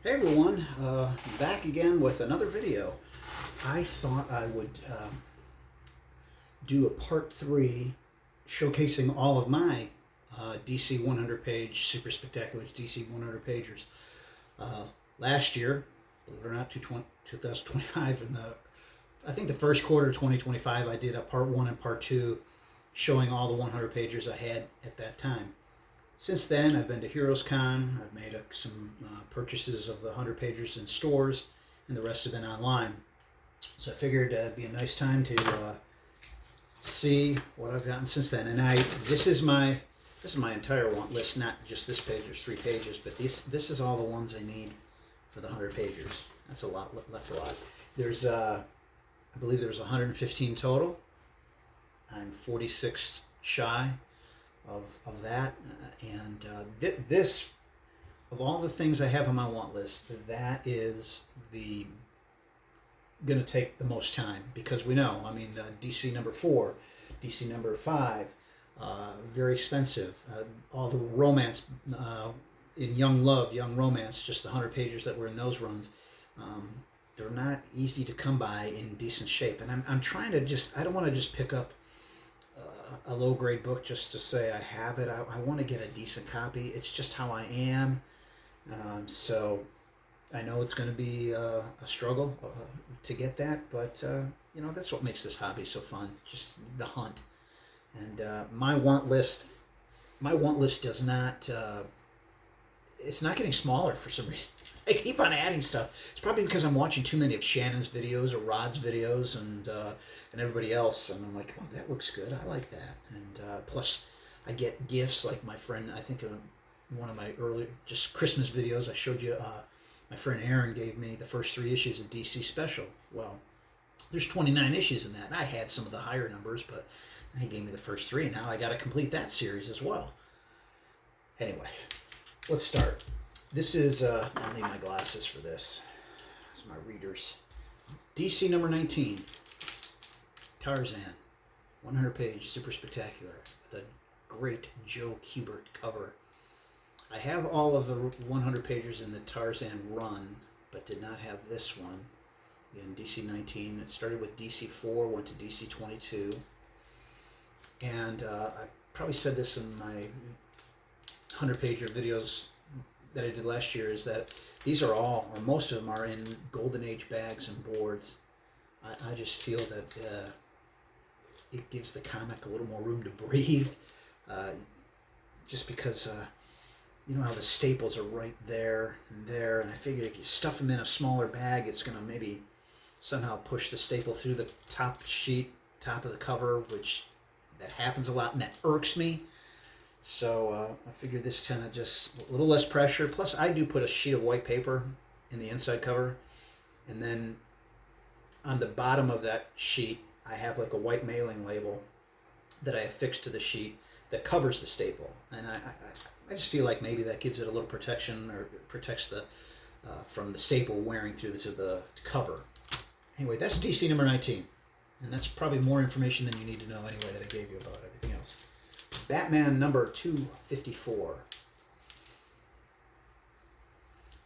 Hey everyone, back again with another video. I thought I would do a part 3 showcasing all of my DC 100 page Super Spectacular DC 100 pagers. Last year, believe it or not, 2025, and I think the first quarter of 2025, I did a part 1 and part 2 showing all the 100 pagers I had at that time. Since then, I've been to Heroes Con. I've made some purchases of the 100 pagers in stores, and the rest have been online. So I figured it'd be a nice time to see what I've gotten since then. And this is my entire want list, not just this page. There's 3 pages, but this is all the ones I need for the 100 pagers. That's a lot. That's a lot. There's I believe there's 115 total. I'm 46 shy of that, and this, of all the things I have on my want list, that is the going to take the most time, because we know, I mean, DC number 4, DC number 5, very expensive. All the romance in Young Love, Young Romance, just the 100 pages that were in those runs, they're not easy to come by in decent shape. And I'm trying to I don't want to just pick up a low grade book just to say I have it. I want to get a decent copy. It's just how I am. So I know it's going to be a struggle to get that, but that's what makes this hobby so fun. Just the hunt. And my want list does not. It's not getting smaller for some reason. I keep on adding stuff. It's probably because I'm watching too many of Shannon's videos or Rod's videos and everybody else, and I'm like, oh, that looks good. I like that. And plus, I get gifts like my friend. I think one of my early just Christmas videos I showed you. My friend Aaron gave me the first 3 issues of DC Special. Well, there's 29 issues in that. And I had some of the higher numbers, but he gave me the first 3. Now I got to complete that series as well. Anyway, let's start. This is, I'll need my glasses for this. It's my readers. DC number 19, Tarzan, 100 page, super spectacular, with a great Joe Kubert cover. I have all of the 100 pages in the Tarzan run, but did not have this one. In DC 19, it started with DC 4, went to DC 22, and I probably said this in my 100 pager videos that I did last year, is that these are all, or most of them are in Golden Age bags and boards. I just feel that it gives the comic a little more room to breathe, just because you know how the staples are right there, and I figured if you stuff them in a smaller bag, it's going to maybe somehow push the staple through the top of the cover, which that happens a lot, and that irks me. So I figured this kind of just a little less pressure. Plus, I do put a sheet of white paper in the inside cover, and then on the bottom of that sheet, I have like a white mailing label that I affix to the sheet that covers the staple. And I just feel like maybe that gives it a little protection, or protects the from the staple wearing through to the cover. Anyway, that's DC number 19, and that's probably more information than you need to know anyway that I gave you about everything else. Batman number 254.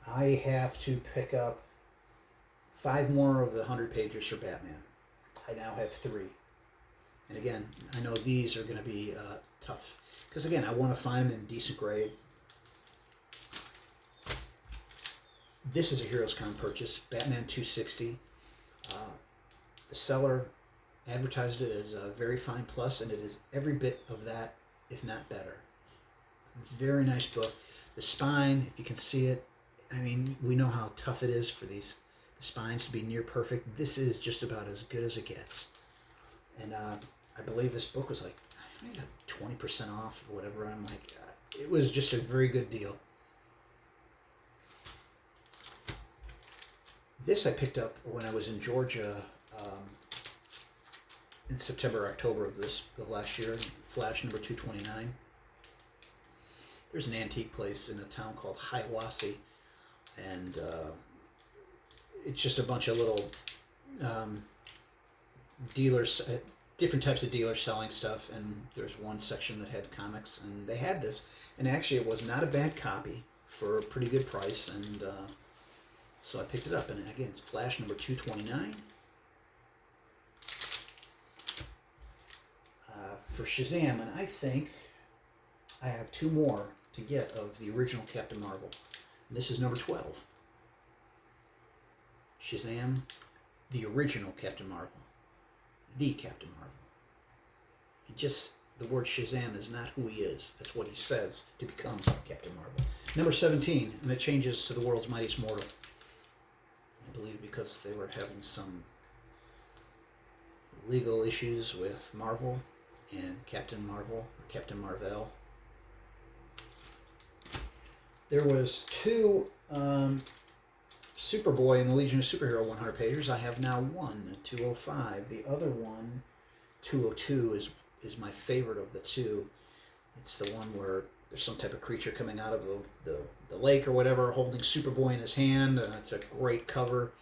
I have to pick up 5 more of the 100 pagers for Batman. I now have 3. And again, I know these are going to be tough, because again, I want to find them in decent grade. This is a Heroes Con purchase, Batman 260. The seller advertised it as a very fine plus, and it is every bit of that, if not better. Very nice book. The spine, if you can see it, I mean, we know how tough it is for the spines to be near perfect. This is just about as good as it gets. And I believe this book was like 20% off or whatever. I'm like, it was just a very good deal. This I picked up when I was in Georgia in September, October of last year. Flash number 229. There's an antique place in a town called Hiawassee, and it's just a bunch of little dealers, different types of dealers selling stuff, and there's one section that had comics, and they had this, and actually it was not a bad copy for a pretty good price, and So I picked it up, and again, it's Flash number 229. For Shazam, and I think I have 2 more to get of the original Captain Marvel. And this is number 12. Shazam, the original Captain Marvel. The Captain Marvel. The word Shazam is not who he is. That's what he says to become Captain Marvel. Number 17, and it changes to the World's Mightiest Mortal. I believe because they were having some legal issues with Marvel and Captain Marvel, or Captain Marvel. There was 2 Superboy and the Legion of Superhero 100 pagers. I have now 1, 205. The other one, 202, is my favorite of the 2. It's the one where there's some type of creature coming out of the lake or whatever, holding Superboy in his hand. It's a great cover.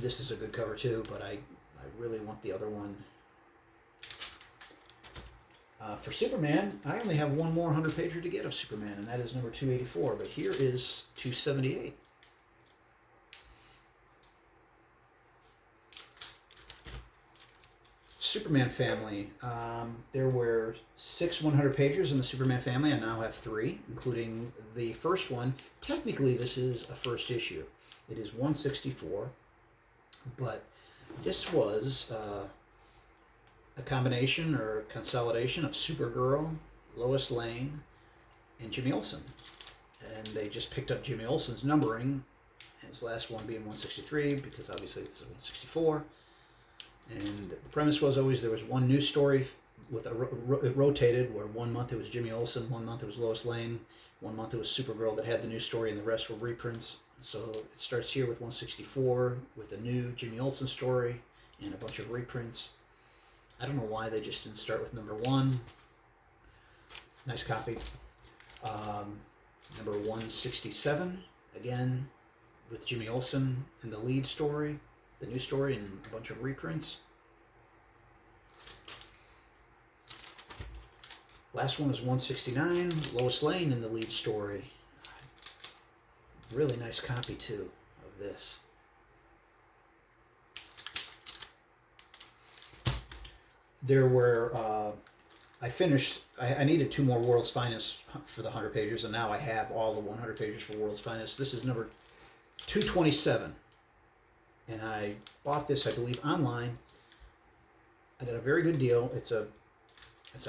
This is a good cover too, but I really want the other one. For Superman, I only have 1 more 100-pager to get of Superman, and that is number 284. But here is 278. Superman family. There were 6 100-pagers in the Superman family. I now have 3, including the first one. Technically, this is a first issue. It is 164, but this was a combination or consolidation of Supergirl, Lois Lane, and Jimmy Olsen. And they just picked up Jimmy Olsen's numbering, and his last one being 163, because obviously it's 164. And the premise was always there was one news story with it rotated, where 1 month it was Jimmy Olsen, 1 month it was Lois Lane, 1 month it was Supergirl that had the news story, and the rest were reprints. So it starts here with 164 with the new Jimmy Olsen story and a bunch of reprints. I don't know why they just didn't start with number 1. Nice copy. Number 167, again, with Jimmy Olsen and the lead story, the new story, and a bunch of reprints. Last one is 169, Lois Lane in the lead story. Really nice copy, too, of this. There were, I needed 2 more World's Finest for the 100 pagers, and now I have all the 100 pagers for World's Finest. This is number 227, and I bought this, I believe, online. I got a very good deal. It's a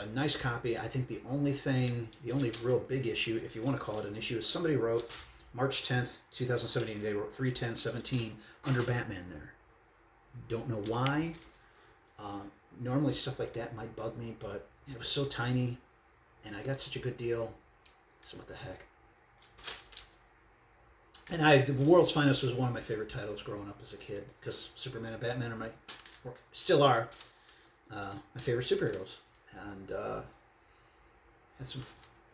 nice copy. I think the only real big issue, if you want to call it an issue, is somebody wrote March 10th, 2017. They wrote 3/10/17 under Batman there. Don't know why. Normally stuff like that might bug me, but it was so tiny, and I got such a good deal. So what the heck? And the World's Finest was one of my favorite titles growing up as a kid, because Superman and Batman still are my favorite superheroes, and had some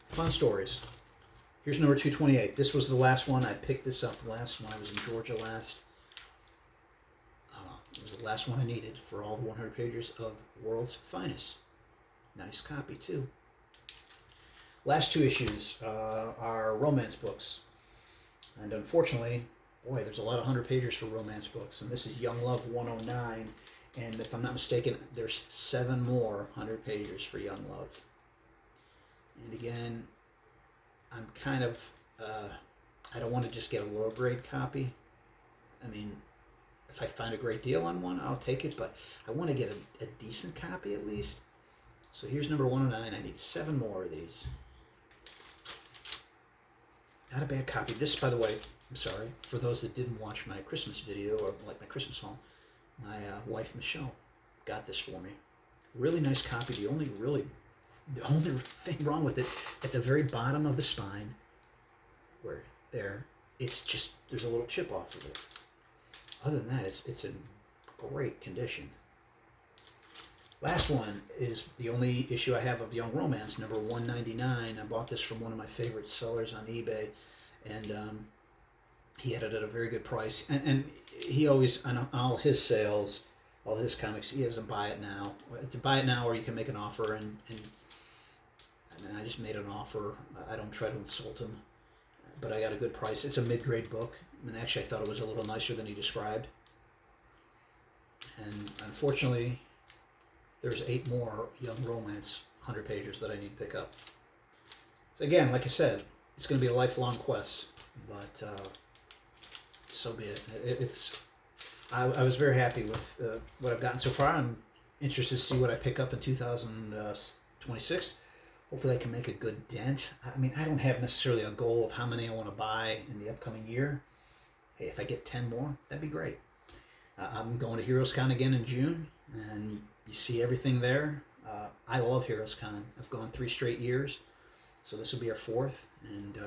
fun stories. Here's number 228. This was the last one. I picked this up last when I was in Georgia last. It was the last one I needed for all the 100 pages of World's Finest. Nice copy, too. Last 2 issues are romance books. And unfortunately, boy, there's a lot of 100 pagers for romance books. And this is Young Love 109. And if I'm not mistaken, there's 7 more 100 pagers for Young Love. And again, I'm kind of, I don't want to just get a low grade copy. I mean, if I find a great deal on one, I'll take it, but I want to get a decent copy at least. So here's number 109. I need 7 more of these. Not a bad copy. This, by the way, I'm sorry, for those that didn't watch my Christmas video or like my Christmas haul, my wife Michelle got this for me. Really nice copy. The only thing wrong with it, at the very bottom of the spine, where it's just, there's a little chip off of it. Other than that, it's in great condition. Last one is the only issue I have of Young Romance, number 199. I bought this from one of my favorite sellers on eBay, and he had it at a very good price. And he always, on all his sales, all his comics, he has a buy it now. To buy it now, or you can make an offer, and I just made an offer. I don't try to insult him. but I got a good price. It's a mid-grade book, and actually I thought it was a little nicer than he described. And unfortunately, there's 8 more young romance 100-pagers that I need to pick up. So again, like I said, it's going to be a lifelong quest, but so be it. I was very happy with what I've gotten so far. I'm interested to see what I pick up in 2026. Hopefully I can make a good dent. I mean, I don't have necessarily a goal of how many I want to buy in the upcoming year. Hey, if I get 10 more, that'd be great. I'm going to HeroesCon again in June, and you see everything there. I love HeroesCon. I've gone 3 straight years, so this will be our 4th, and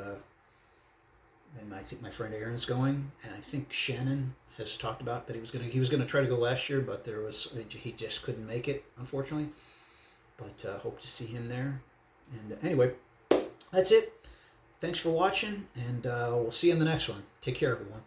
I think my friend Aaron's going, and I think Shannon has talked about that he was gonna try to go last year, but he just couldn't make it, unfortunately. But hope to see him there. And anyway, that's it. Thanks for watching, and we'll see you in the next one. Take care, everyone.